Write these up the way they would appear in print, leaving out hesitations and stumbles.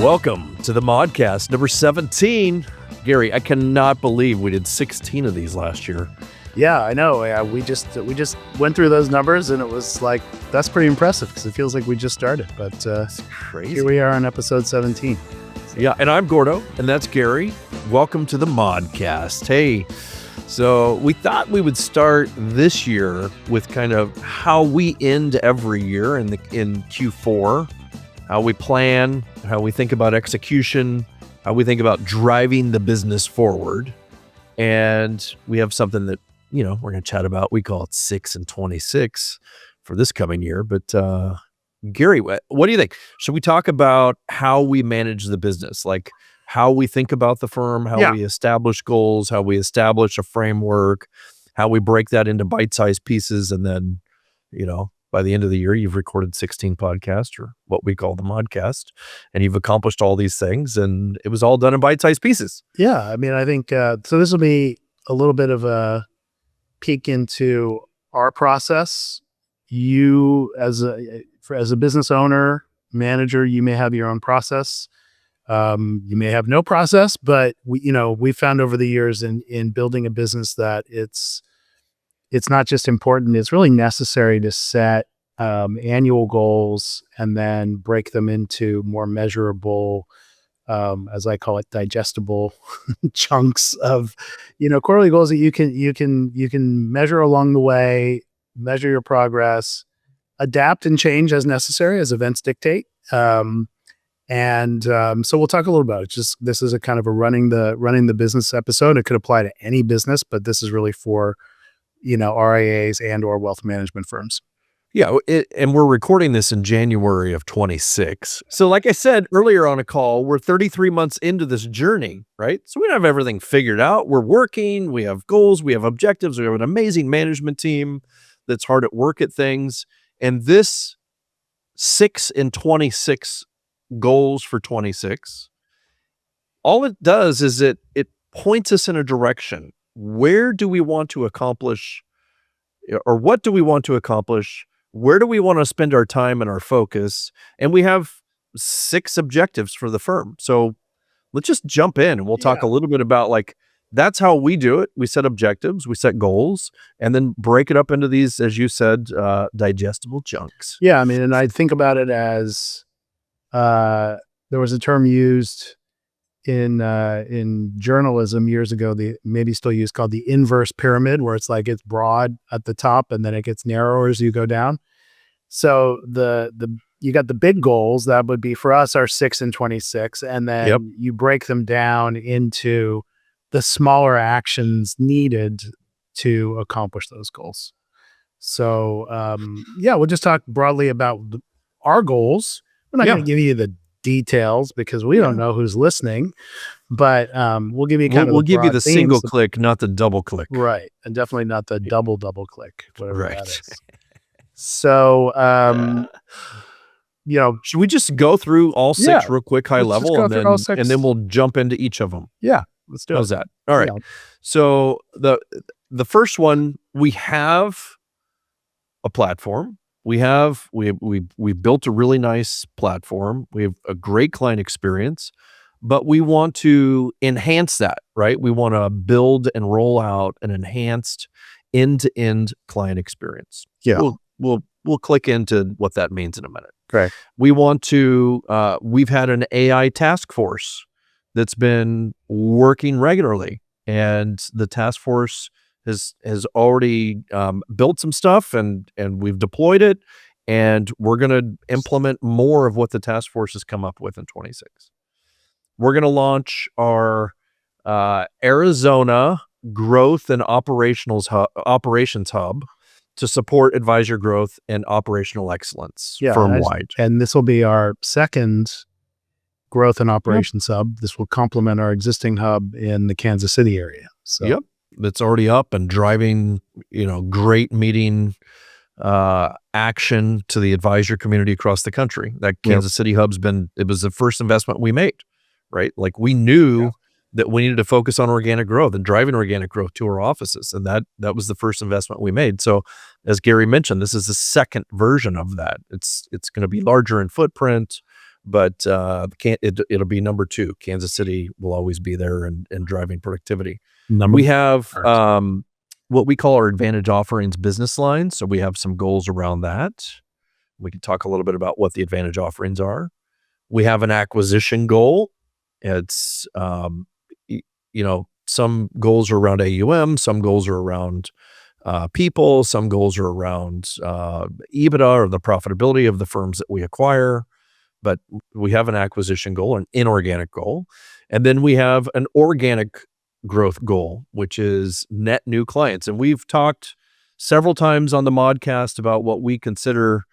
Welcome to the Modcast number 17. Gary, I cannot believe we did 16 of these last year. Yeah, I know. We just went through those numbers, and it was like, that's pretty impressive because it feels like we just started. But It's crazy. here we are on episode 17. Yeah, and I'm Gordo, and that's Gary. Welcome to the Modcast. Hey, so we thought we would start this year with kind of how we end every year in Q4, how we plan, how we think about execution, how we think about driving the business forward. And we have something that, we're going to chat about. We call it 6 and 26 for this coming year. But Gary, what do you think? Should we talk about how we manage the business? Like how we think about the firm, how we establish goals, how we establish a framework, how we break that into bite-sized pieces. And then, by the end of the year, you've recorded 16 podcasts, or what we call the Modcast, and you've accomplished all these things, and it was all done in bite-sized pieces. Yeah, I mean, I think, so this will be a little bit of a peek into our process. You, as a business owner, manager, you may have your own process. You may have no process, but we found over the years in building a business that it's not just important, it's really necessary to set annual goals and then break them into more measurable, as I call it, digestible chunks of, quarterly goals that you can measure along the way, measure your progress, adapt and change as necessary as events dictate. So we'll talk a little about it. This is a kind of a running the business episode. It could apply to any business, but this is really for RIAs and or wealth management firms. Yeah, and we're recording this in January of 26. So like I said earlier on a call, we're 33 months into this journey, right? So we don't have everything figured out. We're working, we have goals, we have objectives, we have an amazing management team that's hard at work at things. And this 6 and 26 goals for 26, all it does is it points us in a direction. Where do we want to accomplish, or what do we want to accomplish? Where do we want to spend our time and our focus? And we have 6 objectives for the firm. So let's just jump in and we'll talk a little bit about that's how we do it. We set objectives, we set goals, and then break it up into these, as you said, digestible chunks. Yeah, I mean, and I think about it as there was a term used in journalism years ago, maybe still used, called the inverse pyramid, where it's broad at the top and then it gets narrower as you go down. So you got the big goals that would be for us our 6 and 26, and then you break them down into the smaller actions needed to accomplish those goals. So we'll just talk broadly about our goals. We're not going to give you the details because we don't know who's listening, but we'll give you we'll give you the single click, not the double click. Right. And definitely not the double click, whatever that is. So, should we just go through all 6 real quick, high level, and then we'll jump into each of them? Yeah, let's do it. How's that? All right. Yeah. So the first one, we have a platform. We built a really nice platform. We have a great client experience, but we want to enhance that, right? We want to build and roll out an enhanced end-to-end client experience. Yeah. We'll click into what that means in a minute. Okay. We want to, we've had an AI task force that's been working regularly, and the task force has already built some stuff and we've deployed it, and we're going to implement more of what the task force has come up with in 26. We're going to launch our Arizona growth and operations hub to support advisor growth and operational excellence firm-wide. And this will be our second growth and operations hub. This will complement our existing hub in the Kansas City area. So. That's already up and driving, great meeting action to the advisor community across the country. That Kansas City hub's it was the first investment we made, right? We knew that we needed to focus on organic growth and driving organic growth to our offices. And that was the first investment we made. So as Gary mentioned, this is the second version of that. It's going to be larger in footprint. but it'll be number 2. Kansas City will always be there and driving productivity. We have what we call our advantage offerings business line. So we have some goals around that. We can talk a little bit about what the advantage offerings are. We have an acquisition goal. It's, some goals are around AUM, some goals are around people, some goals are around EBITDA or the profitability of the firms that we acquire. But we have an acquisition goal, an inorganic goal. And then we have an organic growth goal, which is net new clients. And we've talked several times on the Modcast about what we consider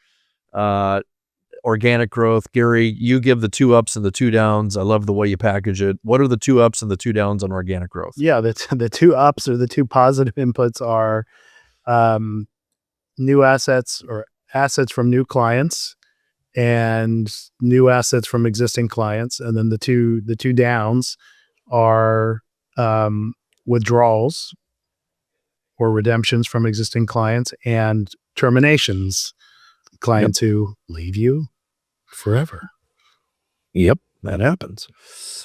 organic growth. Gary, you give the 2 ups and the 2 downs. I love the way you package it. What are the 2 ups and the 2 downs on organic growth? Yeah, the 2 ups or the 2 positive inputs are new assets or assets from new clients and new assets from existing clients. And then the two downs are withdrawals or redemptions from existing clients and terminations, clients who leave you forever. Yep, that happens.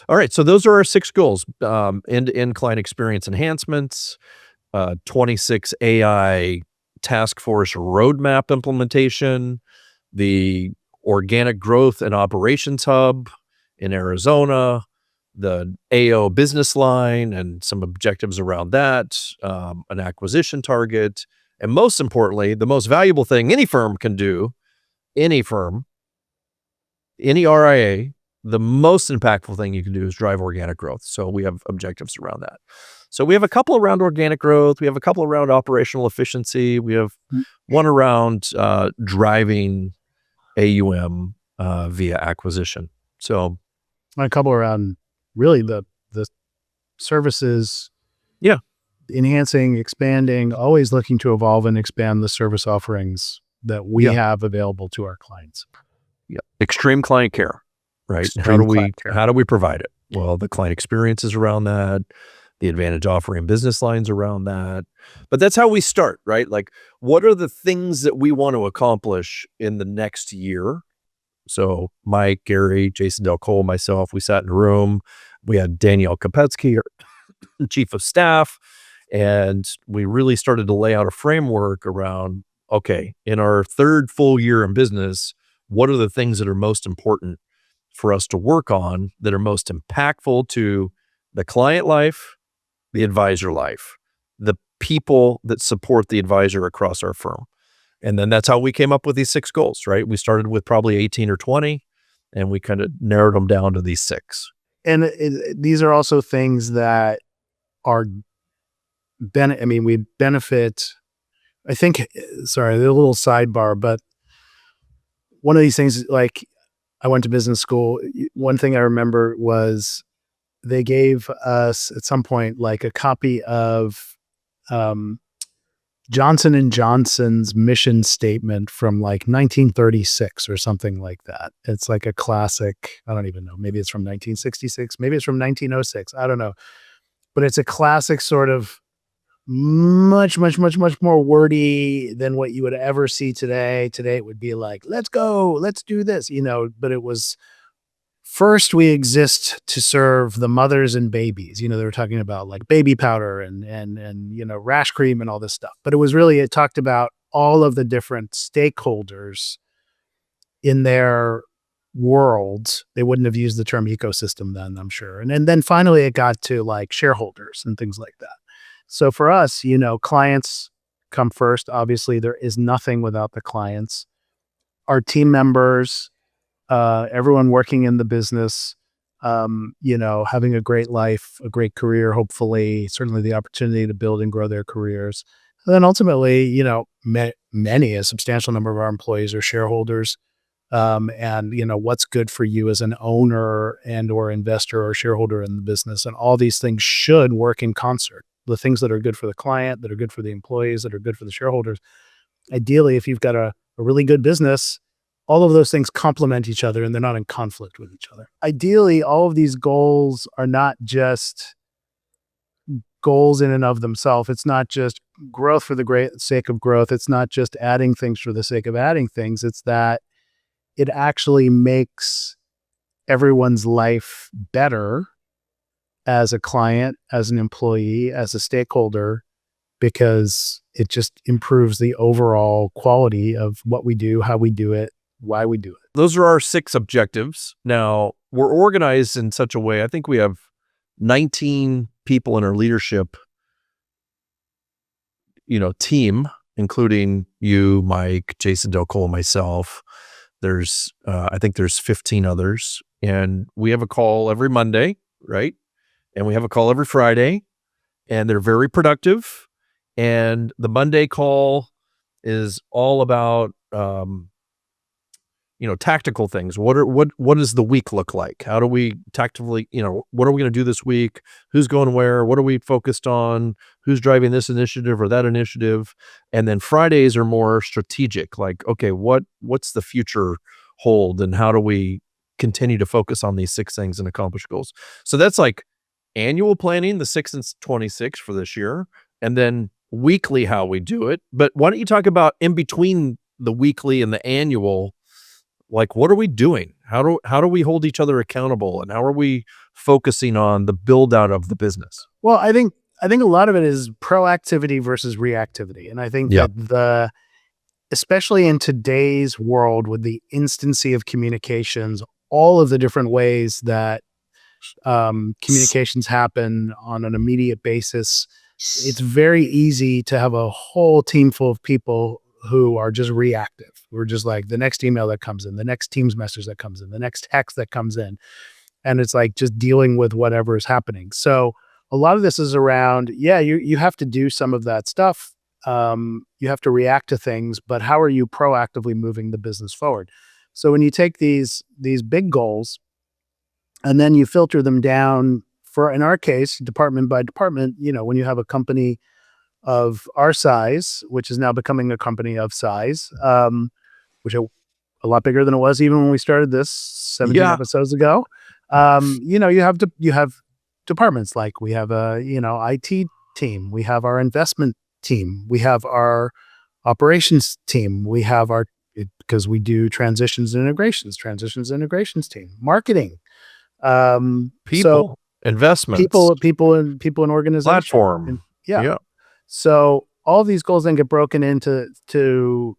All right, so those are our 6 goals. End-to-end client experience enhancements, 26 AI task force roadmap implementation, the organic growth and operations hub in Arizona, the AO business line and some objectives around that, an acquisition target, and most importantly, the most valuable thing any firm can do, any firm, any RIA, the most impactful thing you can do is drive organic growth. So we have objectives around that. So we have a couple around organic growth. We have a couple around operational efficiency. We have one around driving AUM via acquisition. So a couple around really the services. Yeah. Enhancing, expanding, always looking to evolve and expand the service offerings that we have available to our clients. Yeah. Extreme client care, right? How do we provide it? Well, the client experience is around that. The advantage offering business lines around that. But that's how we start, right? Like, what are the things that we want to accomplish in the next year? So Mike, Gary, Jason Del Cole, myself, we sat in a room. We had Danielle Kopetsky, our chief of staff, and we really started to lay out a framework around, okay, in our 3rd full year in business, what are the things that are most important for us to work on that are most impactful to the client life, the advisor life, the people that support the advisor across our firm. And then that's how we came up with these 6 goals, right? We started with probably 18 or 20, and we kind of narrowed them down to these 6. And these are also things that are we benefit, I think, sorry, a little sidebar, but one of these things, like I went to business school. One thing I remember was they gave us at some point like a copy of Johnson & Johnson's mission statement from like 1936 or something like that. It's like a classic. I don't even know. Maybe it's from 1966. Maybe it's from 1906. I don't know. But it's a classic sort of much more wordy than what you would ever see today. Today it would be like, let's go, let's do this, but it was first we exist to serve the mothers and babies. They were talking about like baby powder and rash cream and all this stuff. But it talked about all of the different stakeholders in their world. They wouldn't have used the term ecosystem then, I'm sure. And then finally it got to like shareholders and things like that. So for us, clients come first. Obviously, there is nothing without the clients. Our team members, everyone working in the business, having a great life, a great career, hopefully, certainly the opportunity to build and grow their careers. And then ultimately, a substantial number of our employees are shareholders. And what's good for you as an owner and or investor or shareholder in the business. And all these things should work in concert. The things that are good for the client, that are good for the employees, that are good for the shareholders. Ideally, if you've got a really good business, all of those things complement each other and they're not in conflict with each other. Ideally, all of these goals are not just goals in and of themselves. It's not just growth for the great sake of growth. It's not just adding things for the sake of adding things. It's that it actually makes everyone's life better as a client, as an employee, as a stakeholder, because it just improves the overall quality of what we do, how we do it, why we do it. Those are our 6 objectives. Now, we're organized in such a way, I think we have 19 people in our leadership, team, including you, Mike, Jason Del Cole, and myself. I think there's 15 others, and we have a call every Monday, right? And we have a call every Friday, and they're very productive. And the Monday call is all about, tactical things. What does the week look like? How do we tactically, what are we going to do this week? Who's going where? What are we focused on? Who's driving this initiative or that initiative? And then Fridays are more strategic, like, okay, what's the future hold, and how do we continue to focus on these 6 things and accomplish goals? So that's like annual planning, the 6 and 26 for this year, and then weekly how we do it. But why don't you talk about in between the weekly and the annual? Like, what are we doing? How do we hold each other accountable, and how are we focusing on the build out of the business? Well, I think a lot of it is proactivity versus reactivity. And I think that especially in today's world with the instancy of communications, all of the different ways that communications happen on an immediate basis, it's very easy to have a whole team full of people who are just reactive. We're just like the next email that comes in, the next Teams message that comes in, the next text that comes in. And it's like just dealing with whatever is happening. So a lot of this is around, you have to do some of that stuff. You have to react to things, but how are you proactively moving the business forward? So when you take these big goals and then you filter them down for, in our case, department by department, when you have a company of our size, which is now becoming a company of size, which is a lot bigger than it was even when we started this 17 episodes ago. You have departments, like we have a, IT team, we have our investment team, we have our operations team, we have because we do transitions and integrations team, marketing, investments, people in organization, platform. Yeah. So all these goals then get broken into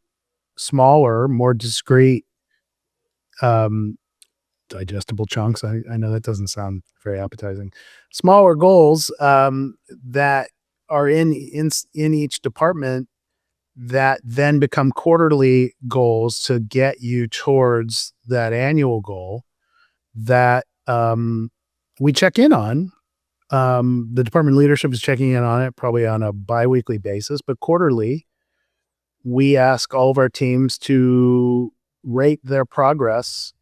smaller, more discrete, digestible chunks. I know that doesn't sound very appetizing. Smaller goals that are in each department that then become quarterly goals to get you towards that annual goal that we check in on. The department leadership is checking in on it probably on a biweekly basis, but quarterly, we ask all of our teams to rate their progress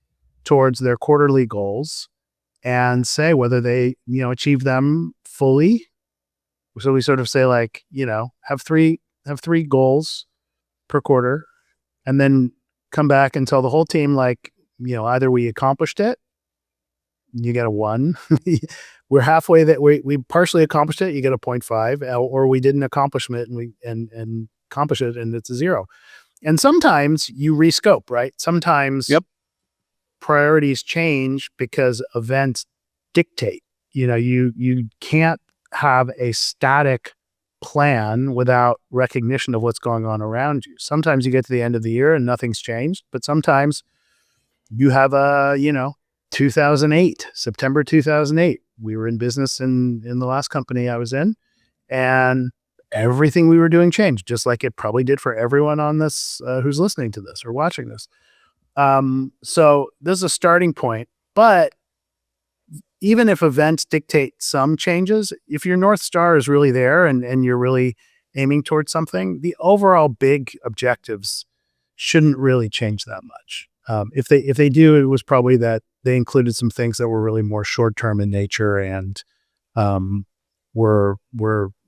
towards their quarterly goals and say whether they, achieve them fully. So we sort of say, like, have three goals per quarter, and then come back and tell the whole team, like, either we accomplished it, you get a 1. We're halfway that we partially accomplished it, you get a 0.5, or we didn't accomplish it and accomplish it and it's a 0. And sometimes you rescope, right? Sometimes priorities change because events dictate. You can't have a static plan without recognition of what's going on around you. Sometimes you get to the end of the year and nothing's changed, but sometimes you have a, 2008, September 2008. We were in business in the last company I was in, and everything we were doing changed, just like it probably did for everyone on this who's listening to this or watching this. So this is a starting point, but even if events dictate some changes, if your North Star is really there and you're really aiming towards something, the overall big objectives shouldn't really change that much. If they do, it was probably that they included some things that were really more short-term in nature and were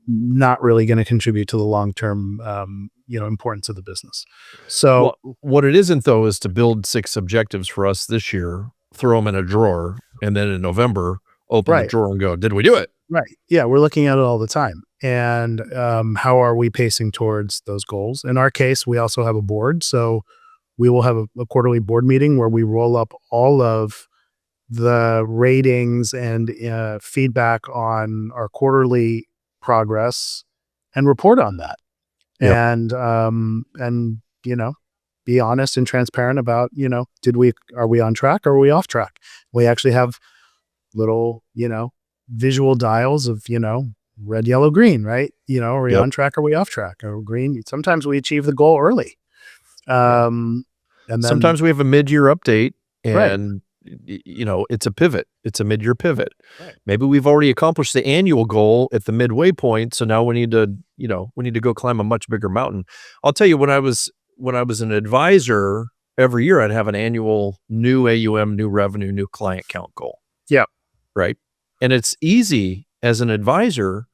not really going to contribute to the long-term importance of the business. So what it isn't, though, is to build 6 objectives for us this year, throw them in a drawer, and then in November open the drawer and go, did we do it? Right. Yeah, we're looking at it all the time. And how are we pacing towards those goals? In our case, we also have a board, so we will have a quarterly board meeting where we roll up all of the ratings and feedback on our quarterly progress and report on that. Yep. And be honest and transparent about, are we on track or are we off track? We actually have little, visual dials of, red, yellow, green, right? Are we on track? Or are we off track? Or green? Sometimes we achieve the goal early. And then sometimes we have a mid-year update and, right. It's a pivot. It's a mid-year pivot. Right. Maybe we've already accomplished the annual goal at the midway point. So now we need to go climb a much bigger mountain. I'll tell you, when I was an advisor, every year I'd have an annual new AUM, new revenue, new client count goal. Yeah. Right. And it's easy as an advisor.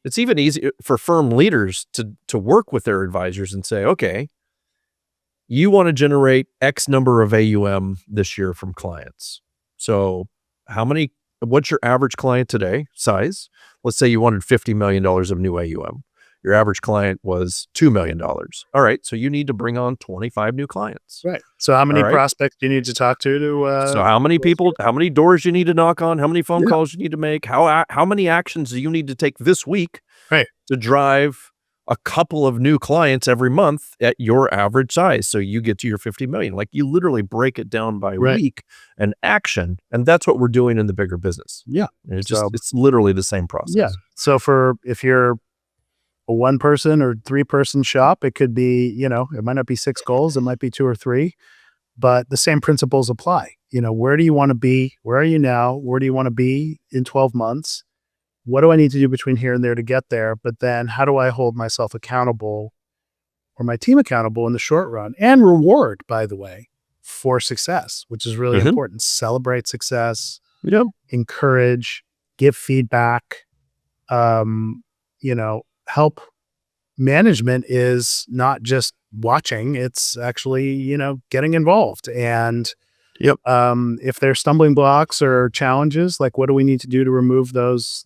It's even easy for firm leaders to work with their advisors and say, okay, you want to generate X number of AUM this year from clients. So what's your average client today size? Let's say you wanted $50 million of new AUM. Your average client was $2 million. All right. So you need to bring on 25 new clients. Right. So how many prospects do you need to talk to? So how many people, how many doors you need to knock on, how many phone calls you need to make, how many actions do you need to take this week to drive a couple of new clients every month at your average size, so you get to your 50 million. Like, you literally break it down by week and action, and that's what we're doing in the bigger business. Yeah. And it's literally the same process. Yeah. So if you're a 1-person or 3-person shop, it could be, it might not be 6 goals, it might be 2 or 3, but the same principles apply. Where do you want to be? Where are you now? Where do you want to be in 12 months? What do I need to do between here and there to get there? But then how do I hold myself accountable or my team accountable in the short run, and reward, by the way, for success, which is really important. Celebrate success, encourage, give feedback, help. Management is not just watching, it's actually, getting involved. And if there's stumbling blocks or challenges, like, what do we need to do to remove those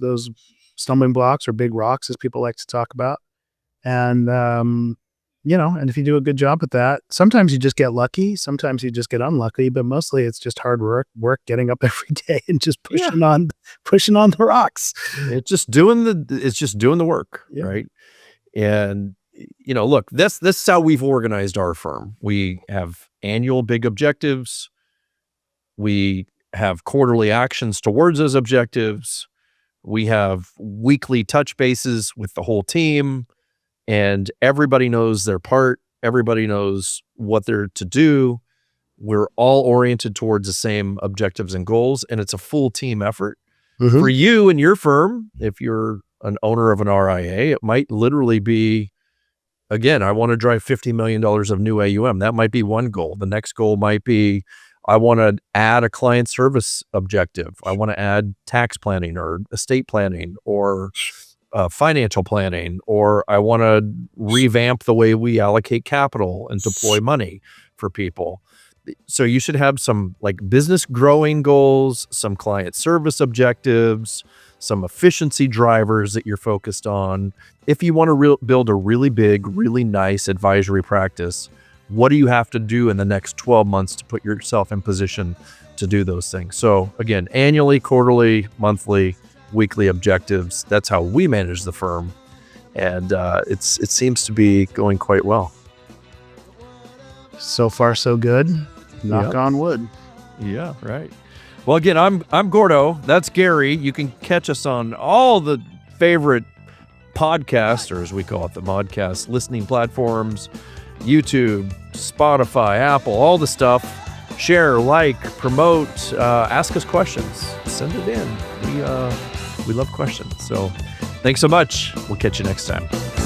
stumbling blocks, or big rocks, as people like to talk about? And, and if you do a good job at that, sometimes you just get lucky, sometimes you just get unlucky, but mostly it's just hard work getting up every day and just pushing on the rocks. It's just doing the work. Right. And, look, this is how we've organized our firm. We have annual big objectives. We have quarterly actions towards those objectives. We have weekly touch bases with the whole team, and everybody knows their part. Everybody knows what they're to do. We're all oriented towards the same objectives and goals, and it's a full team effort. For you and your firm, if you're an owner of an RIA, it might literally be, again, I want to drive $50 million of new AUM. That might be one goal. The next goal might be, I want to add a client service objective. I want to add tax planning or estate planning or financial planning, or I want to revamp the way we allocate capital and deploy money for people. So you should have some business growing goals, some client service objectives, some efficiency drivers that you're focused on. If you want to build a really big, really nice advisory practice, what do you have to do in the next 12 months to put yourself in position to do those things? So again, annually, quarterly, monthly, weekly objectives. That's how we manage the firm. And it seems to be going quite well. So far, so good. Knock on wood. Yeah, right. Well, again, I'm Gordo. That's Gary. You can catch us on all the favorite podcasts, or as we call it, the Modcast listening platforms, YouTube, Spotify, Apple, all the stuff. Share, like, promote, ask us questions. Send it in. We love questions. So thanks so much. We'll catch you next time.